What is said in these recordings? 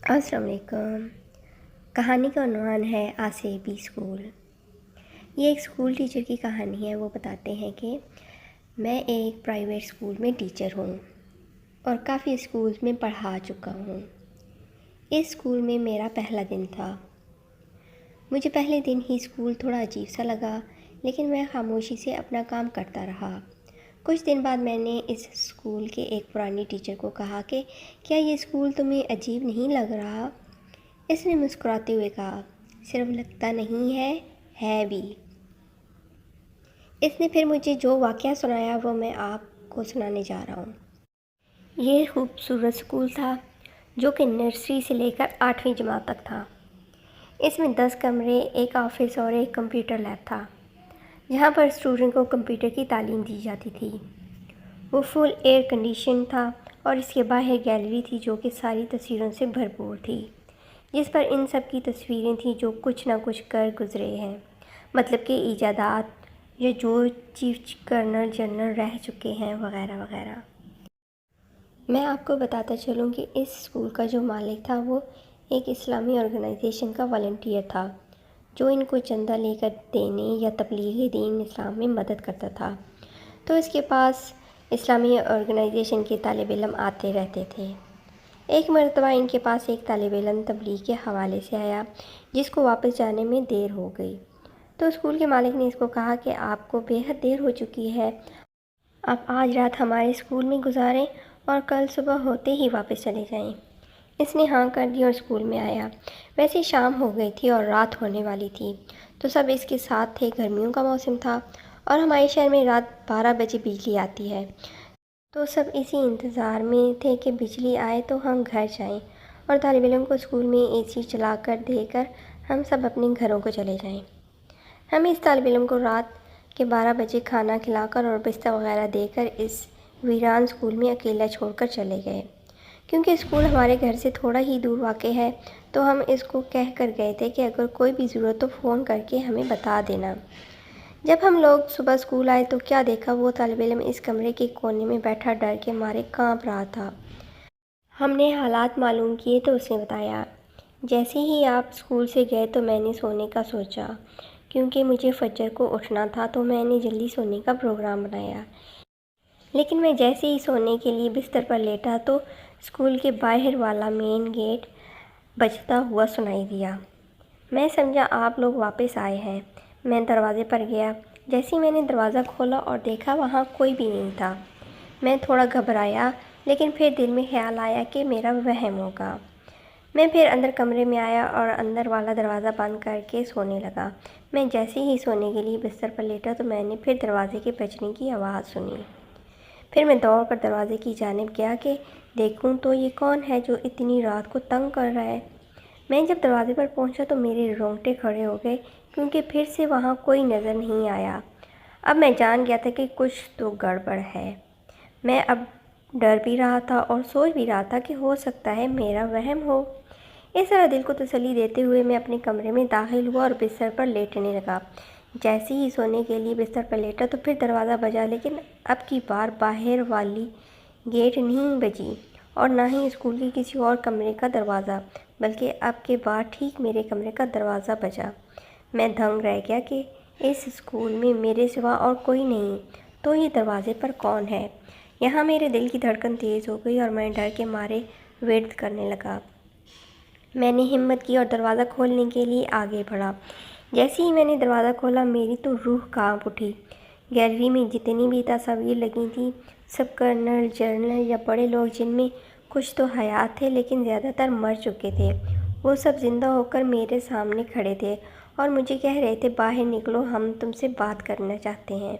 السلام علیکم۔ کہانی کا عنوان ہے آسیبی اسکول۔ یہ ایک اسکول ٹیچر کی کہانی ہے۔ وہ بتاتے ہیں کہ میں ایک پرائیویٹ اسکول میں ٹیچر ہوں اور کافی اسکولز میں پڑھا چکا ہوں۔ اس اسکول میں میرا پہلا دن تھا۔ مجھے پہلے دن ہی اسکول تھوڑا عجیب سا لگا، لیکن میں خاموشی سے اپنا کام کرتا رہا۔ کچھ دن بعد میں نے اس اسکول کے ایک پرانی ٹیچر کو کہا کہ کیا یہ اسکول تمہیں عجیب نہیں لگ رہا؟ اس نے مسکراتے ہوئے کہا، صرف لگتا نہیں ہے بھی۔ اس نے پھر مجھے جو واقعہ سنایا وہ میں آپ کو سنانے جا رہا ہوں۔ یہ خوبصورت اسکول تھا جو کہ نرسری سے لے کر 8ویں جماعت تک تھا۔ اس میں 10 کمرے، ایک آفس اور ایک کمپیوٹر لیب تھا جہاں پر اسٹوڈنٹ کو کمپیوٹر کی تعلیم دی جاتی تھی۔ وہ فل ایئر کنڈیشن تھا اور اس کے باہر گیلری تھی جو کہ ساری تصویروں سے بھرپور تھی، جس پر ان سب کی تصویریں تھیں جو کچھ نہ کچھ کر گزرے ہیں، مطلب کہ ایجادات یا جو چیف کرنل جنرل رہ چکے ہیں وغیرہ وغیرہ۔ میں آپ کو بتاتا چلوں کہ اس اسکول کا جو مالک تھا وہ ایک اسلامی آرگنائزیشن کا والنٹیئر تھا جو ان کو چندہ لے کر دینے یا تبلیغ دین اسلام میں مدد کرتا تھا۔ تو اس کے پاس اسلامی آرگنائزیشن کے طالب علم آتے رہتے تھے۔ ایک مرتبہ ان کے پاس ایک طالب علم تبلیغ کے حوالے سے آیا جس کو واپس جانے میں دیر ہو گئی۔ تو اسکول کے مالک نے اس کو کہا کہ آپ کو بے حد دیر ہو چکی ہے، آپ آج رات ہمارے اسکول میں گزاریں اور کل صبح ہوتے ہی واپس چلے جائیں۔ اس نے ہاں کر دی اور اسکول میں آیا۔ ویسے شام ہو گئی تھی اور رات ہونے والی تھی، تو سب اس کے ساتھ تھے۔ گرمیوں کا موسم تھا اور ہمارے شہر میں رات 12 بجے بجلی آتی ہے، تو سب اسی انتظار میں تھے کہ بجلی آئے تو ہم گھر جائیں اور طالب علم کو اسکول میں اے سی چلا کر دے کر ہم سب اپنے گھروں کو چلے جائیں۔ ہم اس طالب علم کو رات کے 12 بجے کھانا کھلا کر اور بستر وغیرہ دے کر اس ویران اسکول میں اکیلا چھوڑ کر چلے گئے۔ کیونکہ اسکول ہمارے گھر سے تھوڑا ہی دور واقع ہے تو ہم اس کو کہہ کر گئے تھے کہ اگر کوئی بھی ضرورت ہو فون کر کے ہمیں بتا دینا۔ جب ہم لوگ صبح اسکول آئے تو کیا دیکھا، وہ طالب علم اس کمرے کے کونے میں بیٹھا ڈر کے مارے کانپ رہا تھا۔ ہم نے حالات معلوم کیے تو اس نے بتایا، جیسے ہی آپ اسکول سے گئے تو میں نے سونے کا سوچا، کیونکہ مجھے فجر کو اٹھنا تھا تو میں نے جلدی سونے کا پروگرام بنایا۔ لیکن میں جیسے ہی سونے کے لیے بستر پر لیٹا تو اسکول کے باہر والا مین گیٹ بجتا ہوا سنائی دیا۔ میں سمجھا آپ لوگ واپس آئے ہیں۔ میں دروازے پر گیا۔ جیسے ہی میں نے دروازہ کھولا اور دیکھا وہاں کوئی بھی نہیں تھا، میں تھوڑا گھبرایا، لیکن پھر دل میں خیال آیا کہ میرا وہم ہوگا۔ میں پھر اندر کمرے میں آیا اور اندر والا دروازہ بند کر کے سونے لگا۔ میں جیسے ہی سونے کے لیے بستر پر لیٹا تو میں نے پھر دروازے کے بجنے کی آواز سنی۔ پھر میں دوڑ کر دروازے کی جانب گیا کہ دیکھوں تو یہ کون ہے جو اتنی رات کو تنگ کر رہا ہے۔ میں جب دروازے پر پہنچا تو میرے رونگٹے کھڑے ہو گئے، کیونکہ پھر سے وہاں کوئی نظر نہیں آیا۔ اب میں جان گیا تھا کہ کچھ تو گڑبڑ ہے۔ میں اب ڈر بھی رہا تھا اور سوچ بھی رہا تھا کہ ہو سکتا ہے میرا وہم ہو۔ اس طرح دل کو تسلی دیتے ہوئے میں اپنے کمرے میں داخل ہوا اور بستر پر لیٹنے لگا۔ جیسے ہی سونے کے لیے بستر پر لیٹا تو پھر دروازہ بجا، لیکن اب کی بار باہر والی گیٹ نہیں بجی اور نہ ہی اسکول کے کسی اور کمرے کا دروازہ، بلکہ اب کے بار ٹھیک میرے کمرے کا دروازہ بجا۔ میں دنگ رہ گیا کہ اس اسکول میں میرے سوا اور کوئی نہیں، تو یہ دروازے پر کون ہے؟ یہاں میرے دل کی دھڑکن تیز ہو گئی اور میں ڈر کے مارے ورد کرنے لگا۔ میں نے ہمت کی اور دروازہ کھولنے کے لیے آگے بڑھا۔ جیسے ہی میں نے دروازہ کھولا میری تو روح کانپ اٹھی۔ گیلری میں جتنی بھی تصاویر لگی تھیں سب کرنل جنرل یا بڑے لوگ، جن میں کچھ تو حیات تھے لیکن زیادہ تر مر چکے تھے، وہ سب زندہ ہو کر میرے سامنے کھڑے تھے اور مجھے کہہ رہے تھے، باہر نکلو، ہم تم سے بات کرنا چاہتے ہیں۔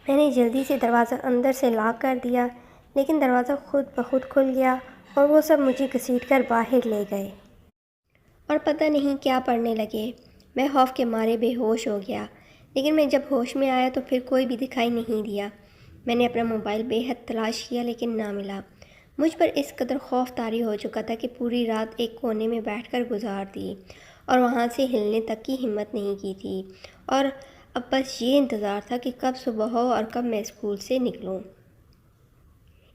میں نے جلدی سے دروازہ اندر سے لاک کر دیا، لیکن دروازہ خود بخود کھل گیا اور وہ سب مجھے گھسیٹ کر باہر لے گئے اور پتہ نہیں کیا پڑھنے لگے۔ میں خوف کے مارے بے ہوش ہو گیا، لیکن میں جب ہوش میں آیا تو پھر کوئی بھی دکھائی نہیں دیا۔ میں نے اپنا موبائل بے حد تلاش کیا لیکن نہ ملا۔ مجھ پر اس قدر خوف طاری ہو چکا تھا کہ پوری رات ایک کونے میں بیٹھ کر گزار دی اور وہاں سے ہلنے تک کی ہمت نہیں کی تھی، اور اب بس یہ انتظار تھا کہ کب صبح ہو اور کب میں اسکول سے نکلوں۔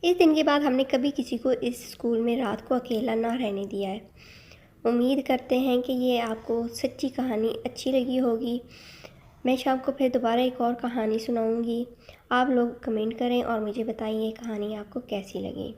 اس دن کے بعد ہم نے کبھی کسی کو اس اسکول میں رات کو اکیلا نہ رہنے دیا ہے۔ امید کرتے ہیں کہ یہ آپ کو سچی کہانی اچھی لگی ہوگی۔ میں شام کو پھر دوبارہ ایک اور کہانی سناؤں گی۔ آپ لوگ کمنٹ کریں اور مجھے بتائیں یہ کہانی آپ کو کیسی لگی۔